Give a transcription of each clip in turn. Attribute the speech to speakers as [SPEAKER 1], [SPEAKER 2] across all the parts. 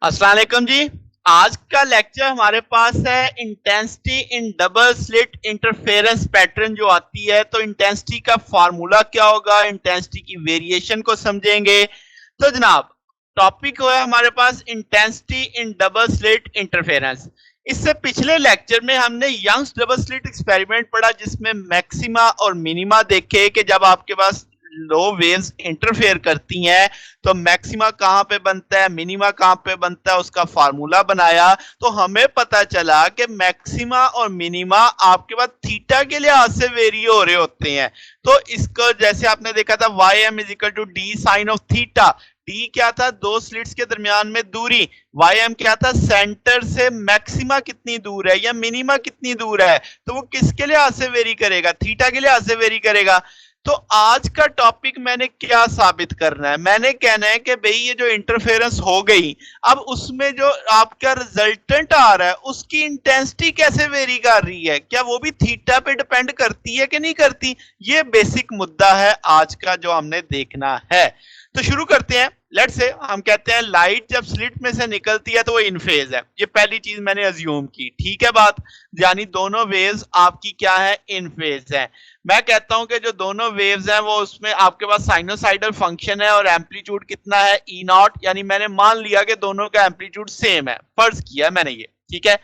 [SPEAKER 1] अस्सलाम वालेकुम जी। आज का लेक्चर हमारे पास है intensity in double slit interference pattern जो आती है। तो इंटेंसिटी का फार्मूला क्या होगा, इंटेंसिटी की वेरिएशन को समझेंगे। तो जनाब टॉपिक है हमारे पास intensity in double slit interference. इससे पिछले लेक्चर में हमने यंग्स डबल स्लिट एक्सपेरिमेंट पढ़ा जिसमें मैक्सिमा और मिनिमा देखे कि जब आपके पास लो वेव्स इंटरफेयर करती हैं तो मैक्सिमा कहां पे बनता है, मिनिमा कहां पे बनता है, उसका फार्मूला बनाया। तो हमें पता चला कि मैक्सिमा और मिनिमा आपके पास थीटा के लिहाज से वेरी हो रहे होते हैं। तो इसको जैसे आपने देखा था Y M is equal to D sine of theta. D क्या था, दो स्लिट्स के दरमियान में दूरी। वाई एम क्या था, सेंटर से मैक्सिमा कितनी दूर है या मिनिमा कितनी दूर है। तो वो किसके लिहाज से वेरी करेगा, थीटा के लिहाज से वेरी करेगा। तो आज का टॉपिक मैंने क्या साबित करना है, मैंने कहना है कि भाई ये जो इंटरफेरेंस हो गई, अब उसमें जो आपका रिजल्टेंट आ रहा है उसकी इंटेंसिटी कैसे वेरी कर रही है, क्या वो भी थीटा पे डिपेंड करती है कि नहीं करती। ये बेसिक मुद्दा है आज का जो हमने देखना है। तो शुरू करते हैं। लेट्स से हम कहते हैं लाइट जब स्लिट में से निकलती है तो वो इन फेज है। ये पहली चीज मैंने अज्यूम की, ठीक है बात, यानी दोनों वेव्स आपकी क्या है, इन फेज है। मैं कहता हूं कि जो दोनों वेव्स हैं वो उसमें आपके पास साइनोसाइडल फंक्शन है और एम्पलीट्यूड कितना है, ई नॉट। यानी मैंने मान लिया कि दोनों का एम्पलीट्यूड सेम है, फर्ज किया मैंने ये, ठीक है।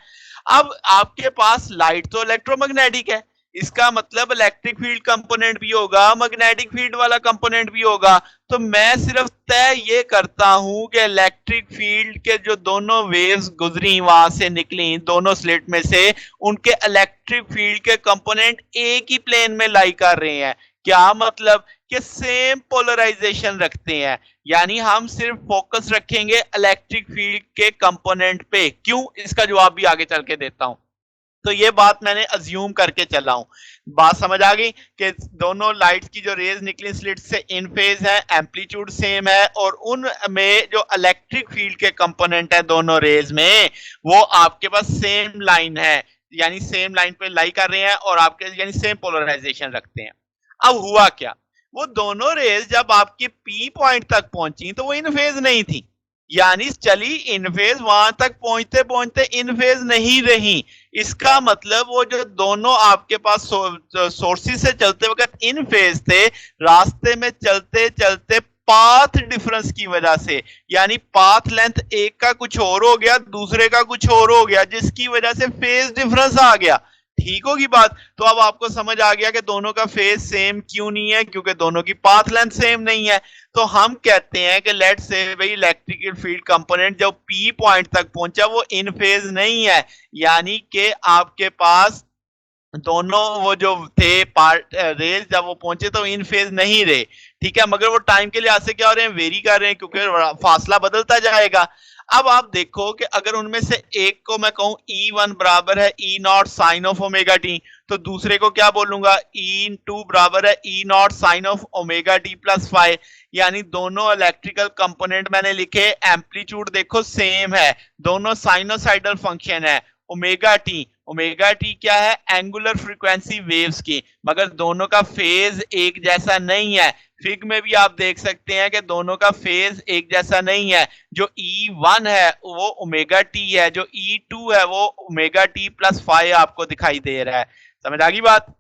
[SPEAKER 1] अब आपके पास लाइट तो इलेक्ट्रोमैग्नेटिक है, इसका मतलब इलेक्ट्रिक फील्ड कंपोनेंट भी होगा, मैग्नेटिक फील्ड वाला कंपोनेंट भी होगा। तो मैं सिर्फ तय ये करता हूं कि इलेक्ट्रिक फील्ड के जो दोनों वेव्स गुजरी, वहां से निकली दोनों स्लिट में से, उनके इलेक्ट्रिक फील्ड के कंपोनेंट एक ही प्लेन में लाई कर रहे हैं। क्या मतलब कि सेम पोलराइजेशन रखते हैं। यानी हम सिर्फ फोकस रखेंगे इलेक्ट्रिक फील्ड के कंपोनेंट पे। क्यों, इसका जवाब भी आगे चल के देता हूं। तो ये बात मैंने अज्यूम करके चला हूं। बात समझ आ गई कि दोनों लाइट्स की जो रेज निकली स्लिट से इन फेज है, एम्पलीट्यूड सेम है, और उनमें जो इलेक्ट्रिक फील्ड के कंपोनेंट है दोनों रेज में, वो आपके पास सेम लाइन है, यानी सेम लाइन पे लाई कर रहे हैं और आपके यानी सेम पोलराइजेशन रखते हैं। अब हुआ क्या, वो दोनों रेज जब आपकी पी पॉइंट तक पहुंची तो वो इन फेज नहीं थी, यानी चली इन फेज, वहां तक पहुंचते पहुंचते इन फेज नहीं रही। इसका मतलब वो जो दोनों आपके पास सोर्सेस से चलते वक्त इन फेज थे, रास्ते में चलते चलते पाथ डिफरेंस की वजह से, यानी पाथ लेंथ एक का कुछ और हो गया, दूसरे का कुछ और हो गया, जिसकी वजह से फेज डिफरेंस आ गया। ठीक होगी बात। तो अब आपको समझ आ गया कि दोनों का फेज सेम क्यों नहीं है, क्योंकि दोनों की पाथ लेंथ सेम नहीं है। तो हम कहते हैं कि लेट से भाई इलेक्ट्रिकल फील्ड कंपोनेंट जब पी पॉइंट तक पहुंचा वो इन फेज नहीं है, यानी कि आपके पास दोनों वो जो थे पार्ट रेज जब वो पहुंचे तो इन फेज नहीं रहे, ठीक है। मगर वो टाइम के लिहाज से क्या हो रहे हैं, वेरी कर रहे हैं, क्योंकि फासला बदलता जाएगा। अब आप देखो कि अगर उनमें से एक को मैं कहूं E1 बराबर है E not sine of omega T, तो दूसरे को क्या बोलूंगा, E2 बराबर है E not sine of omega T plus five. यानी दोनों इलेक्ट्रिकल कंपोनेंट मैंने लिखे, एम्पलीट्यूड देखो सेम है, दोनों साइनोसाइडल फंक्शन है। ओमेगा टी क्या है, एंगुलर फ्रीक्वेंसी वेव्स की, मगर दोनों का फेज एक जैसा नहीं है। फिग में भी आप देख सकते हैं कि दोनों का फेज एक जैसा नहीं है। जो E1 है वो ओमेगा टी है, जो E2 है वो ओमेगा टी प्लस फाइव आपको दिखाई दे रहा है। समझ आ गई बात।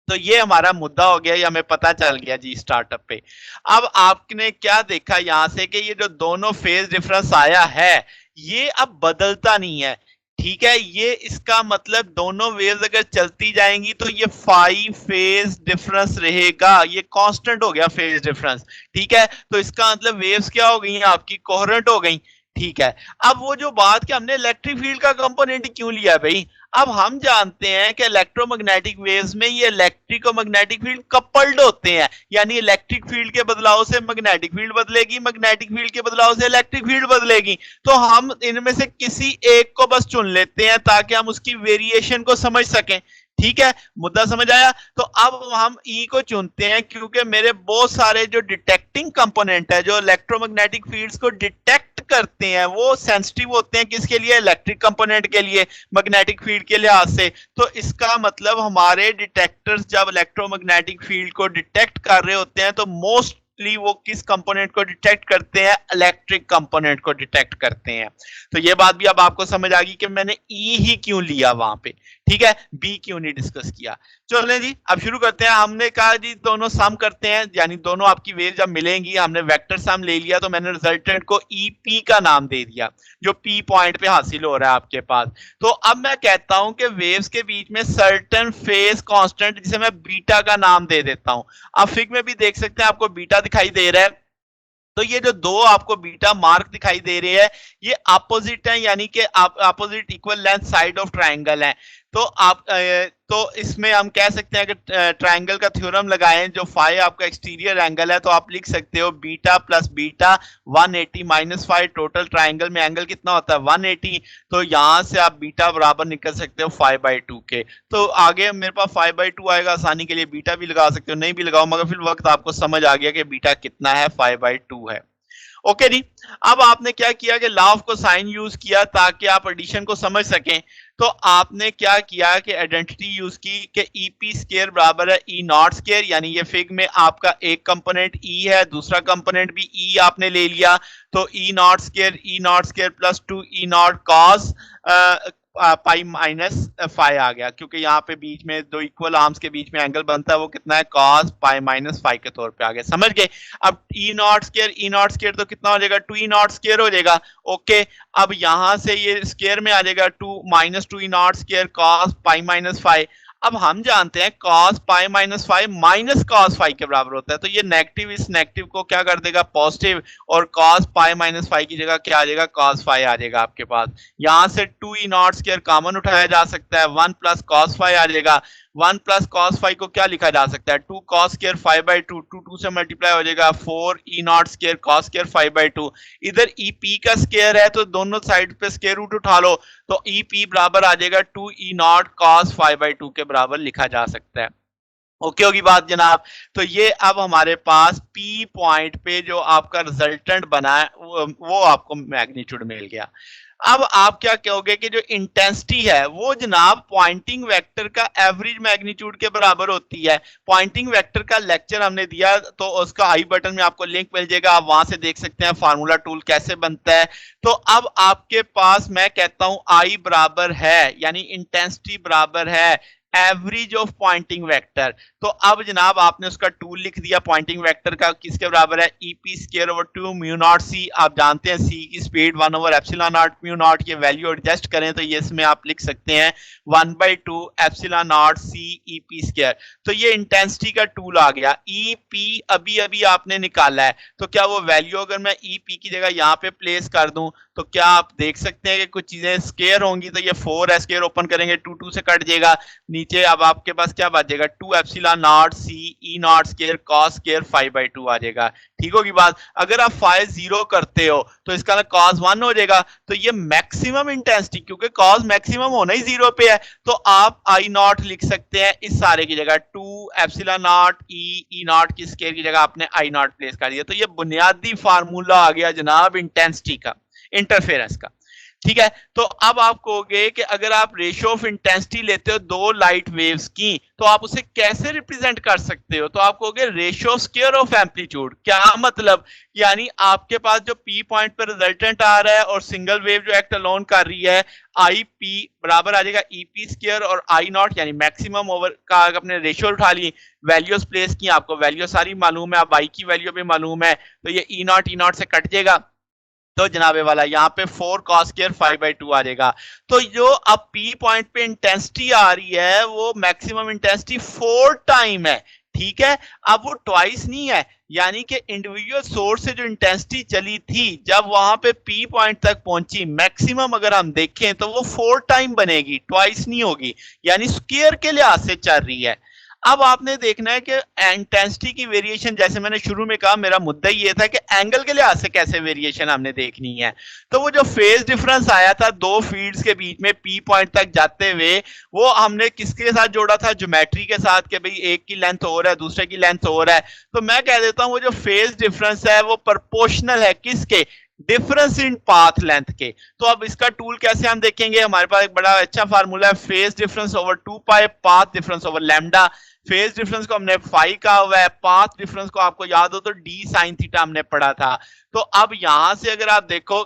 [SPEAKER 1] तो ये हमारा मुद्दा हो गया, ये हमें पता चल गया जी स्टार्टअप पे। अब आपने क्या देखा यहां से कि ये जो दोनों फेज डिफरेंस आया है ये अब बदलता नहीं है, ठीक है। ये इसका मतलब दोनों वेव्स अगर चलती जाएंगी तो ये 5 फेज डिफरेंस रहेगा, ये कांस्टेंट हो गया फेज डिफरेंस, ठीक है। तो इसका मतलब वेव्स क्या हो गई, आपकी कोहेरेंट हो गई, ठीक है। अब वो जो बात कि हमने इलेक्ट्रिक फील्ड का कंपोनेंट क्यों लिया भाई, अब हम जानते हैं कि इलेक्ट्रोमैग्नेटिक वेव्स में ये इलेक्ट्रिक और मैग्नेटिक फील्ड कपल्ड होते हैं, यानी इलेक्ट्रिक फील्ड के बदलाव से मैग्नेटिक फील्ड बदलेगी, मैग्नेटिक फील्ड के बदलाव से इलेक्ट्रिक फील्ड बदलेगी। तो हम इनमें से किसी एक को बस चुन लेते हैं ताकि हम उसकी वेरिएशन को समझ सकें, ठीक है। मुद्दा समझ आया। तो अब हम ई को चुनते हैं क्योंकि मेरे बहुत सारे जो डिटेक्टिंग कंपोनेंट है, जो इलेक्ट्रोमैग्नेटिक फील्ड्स को डिटेक्ट करते हैं, वो सेंसिटिव होते हैं किसके लिए, इलेक्ट्रिक कंपोनेंट के लिए, मैग्नेटिक फील्ड के लिहाज से। तो इसका मतलब हमारे डिटेक्टर्स जब इलेक्ट्रोमैग्नेटिक फील्ड को डिटेक्ट कर रहे होते हैं तो मोस्ट मोस्टली वो किस कंपोनेंट को डिटेक्ट करते हैं, इलेक्ट्रिक कंपोनेंट को डिटेक्ट करते हैं। तो ये बात भी अब आपको समझ आ गई कि मैंने ई ही क्यों लिया वहां पे, ठीक है, बी क्यों नहीं डिस्कस किया। चलो जी अब शुरू करते हैं। हमने कहा जी दोनों सम करते हैं, यानी दोनों आपकी वेव जब मिलेंगी, हमने वेक्टर सम ले लिया तो मैंने रिजल्टेंट को ई पी का नाम दे दिया, जो पी पॉइंट पे हासिल हो रहा है आपके पास। तो अब मैं कहता हूं कि वेव्स के बीच में सर्टेन फेज कांस्टेंट, जिसे मैं बीटा का नाम दे देता हूं। आप फिग में भी देख सकते हैं, आपको बीटा दिखाई दे रहा है। तो ये जो दो आपको बीटा मार्क दिखाई दे रहे हैं, ये अपोजिट है, यानी कि opposite equal length side of triangle है। तो आप तो इसमें हम कह सकते हैं कि ट्राइंगल का थ्योरम लगाएं, जो फाई आपका एक्सटीरियर एंगल है, तो आप लिख सकते हो beta plus beta 180 minus phi, total triangle में एंगल कितना होता है 180। तो यहां से आप बीटा बराबर निकल सकते हो 5/2 के। तो आगे मेरे पास 5/2 आएगा, आसानी के लिए बीटा भी लगा सकते हो, नहीं भी लगाओ, मगर फिर वक्त आपको समझ आ गया कि बीटा कितना है, 5/2 है। ओके जी। अब आपने क्या किया कि लॉ ऑफ कोसाइन यूज किया ताकि आप एडिशन को समझ सकें। तो आपने क्या किया कि आइडेंटिटी यूज की कि ई पी स्केयर बराबर है ई नॉट स्केयर, यानी ये फिग में आपका एक कंपोनेंट ई है, दूसरा कंपोनेंट भी ई आपने ले लिया। तो E not square plus 2 E naught cos pi minus phi आ गया, क्योंकि यहाँ पे बीच में दो इक्वल आर्म्स के बीच में एंगल बनता है, वो कितना है कॉस पाई माइनस फाई के तौर पे आ गया, समझ गए। अब ई नॉट स्केयर तो कितना हो जाएगा 2 ई नॉट स्केयर हो जाएगा। ओके, अब यहां से ये स्केयर में आ जाएगा 2 माइनस 2 E not square cos pi minus phi. अब हम जानते हैं cos pi minus five minus cos five के बराबर होता है, तो ये नेगेटिव इस नेगेटिव को क्या कर देगा पॉजिटिव, और cos पाई माइनस फाइव की जगह क्या आ जाएगा cos फाइव आ जाएगा आपके पास। यहां से 2 ई नॉट स्क्वायर कॉमन उठाया जा सकता है, 1 प्लस cos फाइव आ जाएगा। 1 प्लस cos फाइव को क्या लिखा जा सकता है 2 cos स्क्वायर 5/2, 2 2 से मल्टीप्लाई हो जाएगा 4 ई नॉट स्क्वायर cos स्क्वायर 5/2। इधर ई पी का स्क्वायर है तो दोनों साइड पे स्क्वायर रूट उठा लो, तो ई पी बराबर आ जाएगा 2 ई नॉट cos 5/2 के बराबर लिखा जा सकता है। ओके होगी बात जनाब। तो ये अब हमारे पास पी पॉइंट पे जो आपका रिजल्टेंट बना है वो आपको मैग्नीट्यूड मिल गया। अब आप क्या कहोगे कि जो इंटेंसिटी है वो जनाब पॉइंटिंग वेक्टर का एवरेज मैग्नीट्यूड के बराबर होती है। पॉइंटिंग वेक्टर का लेक्चर हमने दिया, तो उसका आई बटन में आपको लिंक मिल जाएगा, आप वहां से देख सकते हैं फार्मूला टूल कैसे बनता है। तो अब आपके पास मैं कहता हूं आई बराबर है, यानी इंटेंसिटी बराबर है एवरेज ऑफ पॉइंटिंग वेक्टर। तो अब जनाब आपने उसका टूल लिख दिया पॉइंटिंग वेक्टर का, किसके बराबर है E P square over 2 mu naught C. आप जानते हैं सी की speed 1 over epsilon naught mu naught, ये वैल्यू एडजस्ट करें तो ये इसमें आप लिख सकते हैं 1/2 epsilon not C E P square. तो ये इंटेंसिटी का टूल आ गया। ई पी अभी अभी आपने निकाला है, तो क्या वो वैल्यू अगर मैं ई पी की जगह यहाँ पे प्लेस कर दूं तो क्या आप देख सकते हैं कि कुछ चीजें स्क्वायर होंगी, तो ये 4 है, स्क्वायर ओपन करेंगे 2 2 से कट जाएगा, नीचे अब आपके पास क्या बचेगा 2 epsilon not C E not square cos square 5/2 आ जाएगा। ठीक होगी बात। अगर आप 5 0 करते हो तो इसका ना cos 1 हो जाएगा, तो ये मैक्सिमम इंटेंसिटी, क्योंकि cos मैक्सिमम होना ही 0 पे है, तो आप आई नॉट लिख सकते हैं इस सारे की जगह 2 एप्सिलॉन नॉट ई नॉट की स्क्वायर की जगह आपने आई नॉट प्लेस कर दिया। तो ये बुनियादी फार्मूला आ गया जनाब इंटेंसिटी का, इंटरफेरेंस का। ठीक है, तो अब आप कहोगे कि अगर आप रेशियो ऑफ इंटेंसिटी लेते हो दो लाइट वेव्स की, तो आप उसे कैसे रिप्रेजेंट कर सकते हो, तो आप कहोगे रेशियो स्क्वायर ऑफ एम्पलीट्यूड। क्या मतलब, यानी आपके पास जो पी पॉइंट पर रिजल्टेंट आ रहा है और सिंगल वेव जो एक्ट अलोन कर रही है, आई पी बराबर आ जाएगा ई पी स्क्वायर और आई नॉट, यानी मैक्सिमम ओवर का अपने रेशियो उठा ली, वैल्यूज प्लेस की, आपको वैल्यू सारी मालूम है, अब आई की वैल्यू भी मालूम है, तो ये ई नॉट से कट जाएगा, तो जनाबे वाला यहाँ पे 4 cos स्क्वायर 5/2 आ जाएगा। तो जो अब पी पॉइंट पे इंटेंसिटी आ रही है वो मैक्सिमम इंटेंसिटी 4 टाइम है। ठीक है, अब वो ट्वाइस नहीं है, यानी कि इंडिविजुअल सोर्स से जो इंटेंसिटी चली थी जब वहां पे पी पॉइंट तक पहुंची मैक्सिमम, अगर हम देखें तो वो 4 टाइम बनेगी, ट्वाइस नहीं होगी, यानी स्क्वायर के लिहाज से चल रही है। अब आपने देखना है कि इंटेंसिटी की वेरिएशन, जैसे मैंने शुरू में कहा मेरा मुद्दा ये था कि एंगल के लिहाज से कैसे वेरिएशन हमने देखनी है। तो वो जो फेज डिफरेंस आया था दो फील्ड्स के बीच में पी पॉइंट तक जाते हुए, वो हमने किसके साथ जोड़ा था, ज्योमेट्री के साथ, कि भाई एक की लेंथ और है दूसरे की लेंथ और है। तो मैं कह देता हूं वो जो फेज डिफरेंस है वो प्रोपोर्शनल है किसके, डिफरेंस इन पाथ लेंथ के। तो अब इसका टूल कैसे हम देखेंगे, हमारे पास एक बड़ा अच्छा फार्मूला है, phase difference over 2 pi path difference over lambda. Phase difference को हमने फाई कहा हुआ है, पाथ डिफरेंस को आपको याद हो तो डी साइन थीटा हमने पढ़ा था। तो अब यहां से अगर आप देखो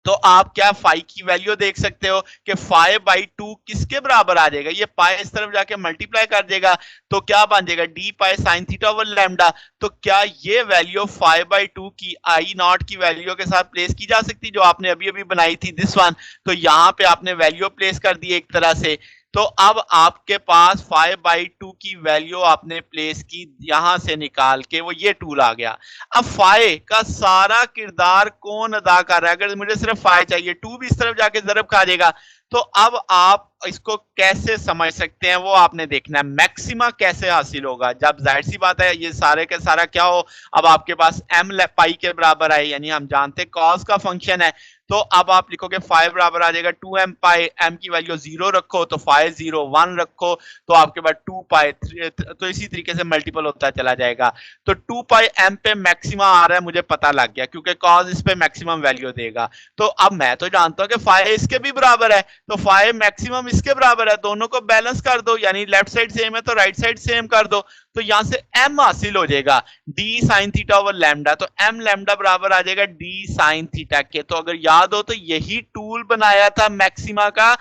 [SPEAKER 1] तो आप क्या फाई की वैल्यू देख सकते हो कि 5/2 किसके बराबर आ जाएगा, ये पाई इस तरफ जाके मल्टीप्लाई कर देगा तो क्या बन जाएगा D pi sine theta over lambda. तो क्या ये वैल्यू 5/2 की आई नॉट की वैल्यू के साथ प्लेस की जा सकती जो आपने अभी अभी बनाई थी दिस वन। तो यहां पे आपने वैल्यू प्लेस कर दी एक तरह से। तो अब आपके पास 5/2 की वैल्यू आपने प्लेस की यहां से निकाल के, वो ये टूल आ गया। अब फाइ का सारा किरदार कौन अदा कर रहा है, अगर मुझे सिर्फ फाइ चाहिए, टू भी इस तरफ जाके जरब खा देगा। तो अब आप इसको कैसे समझ सकते हैं वो आपने देखना है, मैक्सिमा कैसे हासिल होगा। जब जाहिर सी बात है ये सारे के सारा क्या हो, अब आपके पास एम पाई के बराबर है, यानी हम जानते हैं कॉस का फंक्शन है। तो अब आप लिखोगे 5 बराबर आ जाएगा 2m पाई, एम की वैल्यू 0 रखो तो 5 0 1 रखो तो आपके पास 2 पाई, तो इसी तरीके से मल्टीपल होता चला जाएगा। तो 2 पाई एम पे मैक्सिमम आ रहा है मुझे पता लग गया, क्योंकि कॉस इस पे मैक्सिमम वैल्यू देगा। तो अब मैं तो जानता हूं कि 5 इसके भी बराबर है, तो 5 मैक्सिमम इसके बराबर है, दोनों को बैलेंस कर दो, यानी लेफ्ट साइड सेम है तो राइट साइड सेम कर दो। तो यहां से m हासिल हो जाएगा d sine theta over lambda, तो m लैम्डा बराबर आ जाएगा d साइन थीटा के। तो अगर याद हो तो यही टूल बनाया था मैक्सिमा का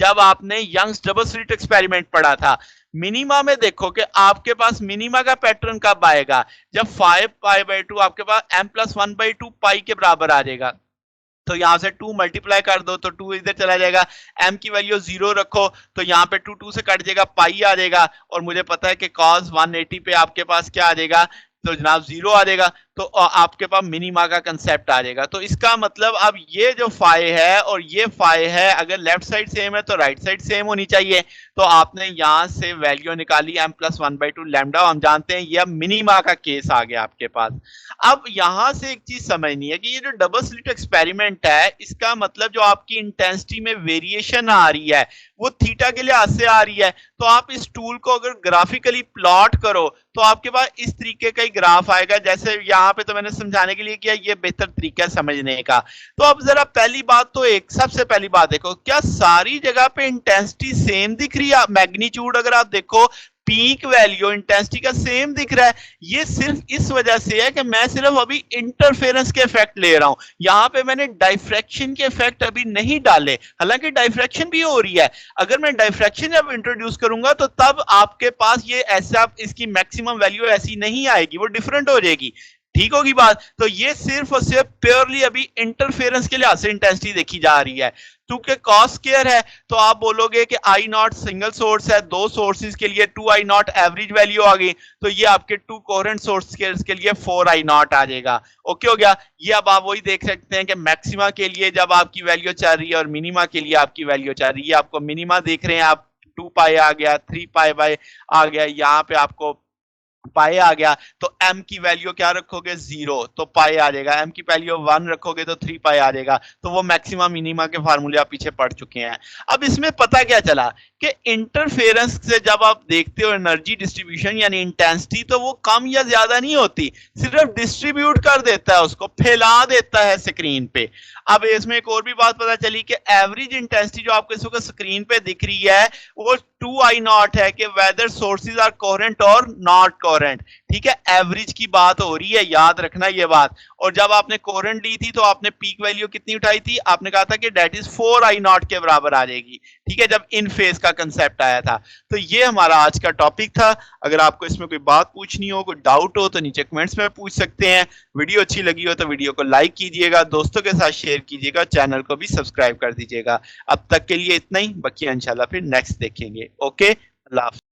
[SPEAKER 1] जब आपने यंग्स डबल स्लिट एक्सपेरिमेंट पढ़ा था। मिनिमा में देखो कि आपके पास मिनिमा का पैटर्न कब आएगा, जब 5π/2 आपके पास m+1/2 पाई के बराबर आ जाएगा। तो यहां से 2 मल्टीप्लाई कर दो तो 2 इधर चला जाएगा, m की वैल्यू 0 रखो तो यहां पे 2 से कट जाएगा, पाई आ जाएगा। और मुझे पता है कि cos 180 पे आपके पास क्या आ जाएगा, तो जनाब 0 आ जाएगा। तो आपके पास मिनिमा का कंसेप्ट आ जाएगा। तो इसका मतलब अब ये जो फाइ है और ये फाइ है, अगर लेफ्ट साइड सेम है तो राइट साइड सेम होनी चाहिए। तो आपने यहां से वैल्यू निकाली m+1/2 लैम्डा, हम जानते हैं ये अब मिनिमा का केस आ गया आपके पास। अब यहां से एक चीज समझनी है कि ये जो डबल स्लिट एक्सपेरिमेंट है, इसका मतलब जो आपकी इंटेंसिटी में वेरिएशन आ रही है वो थीटा के लिहाज से आ रही है। तो आप इस टूल को अगर ग्राफिकली प्लॉट करो तो आपके पास इस तरीके का ही ग्राफ आएगा, जैसे यहाँ पे तो मैंने समझाने के लिए किया, ये बेहतर तरीका है समझने का। तो अब जरा पहली बात तो एक सबसे पहली बात देखो, क्या सारी जगह पे इंटेंसिटी सेम दिख रही है? मैग्नीट्यूड अगर आप देखो, पीक वैल्यू इंटेंसिटी का सेम दिख रहा है। ये सिर्फ इस वजह से है कि मैं सिर्फ अभी इंटरफेरेंस के इफेक्ट ले रहा हूं, यहां पे मैंने डाइफ्रैक्शन के इफेक्ट अभी नहीं डाले, हालांकि डाइफ्रैक्शन भी हो रही है। अगर मैं डाइफ्रैक्शन जब इंट्रोड्यूस करूंगा तो तब आपके पास ये ऐसा इसकी मैक्सिमम वैल्यू ऐसी नहीं आएगी, वो डिफरेंट हो जाएगी। ठीक होगी बात। तो ये सिर्फ और सिर्फ प्योरली अभी इंटरफेरेंस के लिहाज से इंटेंसिटी देखी जा रही है। क्योंकि कॉस स्क्वायर है तो आप बोलोगे कि आई नॉट सिंगल सोर्स है, दो सोर्सेज के लिए 2 आई नॉट एवरेज वैल्यू आ गई, तो ये आपके 2 कोहेरेंट सोर्स के लिए 4 आई नॉट आ जाएगा। ओके हो गया। ये अब आप वही देख सकते हैं कि मैक्सिमा के लिए जब आपकी वैल्यू चल रही है और मिनिमा के लिए आपकी वैल्यू चल रही है, आपको मिनिमा देख रहे हैं आप 2 पाई आ गया, 3 पाई बाय आ गया, यहाँ पे आपको पाई आ गया। तो m की वैल्यू क्या रखोगे 0 तो पाई आ जाएगा, m की वैल्यू 1 रखोगे तो 3 पाई आ जाएगा। तो वो मैक्सिमा मिनिमा के फार्मूले आप पीछे पढ़ चुके हैं। अब इसमें पता क्या चला कि इंटरफेरेंस से जब आप देखते हो एनर्जी डिस्ट्रीब्यूशन यानी इंटेंसिटी, तो वो कम या ज्यादा नहीं होती, सिर्फ डिस्ट्रीब्यूट कर देता है, उसको फैला देता है स्क्रीन पे। अब इसमें एक और भी बात पता चली कि एवरेज इंटेंसिटी जो आपको इस वक्त स्क्रीन पे दिख रही है वो 2 आई नॉट है, कि वेदर सोर्सेज आर कोहेरेंट और नॉट कोहेरेंट। ठीक है, एवरेज की बात हो रही है, याद रखना ये बात। और जब आपने कोहेरेंट ली थी तो आपने पीक वैल्यू कितनी उठाई थी, आपने कहा था कि दैट इज 4 आई नॉट के बराबर आ जाएगी। ठीक है, जब इन फेज का कंसेप्ट आया था। तो ये हमारा आज का टॉपिक था। अगर आपको इसमें कोई बात पूछनी हो, कोई डाउट हो तो नीचे कमेंट्स में पूछ सकते हैं। वीडियो अच्छी लगी हो तो वीडियो को लाइक कीजिएगा, दोस्तों के साथ शेयर कीजिएगा, चैनल को भी सब्सक्राइब कर दीजिएगा। अब तक के लिए इतना ही, बाकी इंशाल्लाह फिर नेक्स्ट देखेंगे। ओके, अल्लाह हाफ़िज़।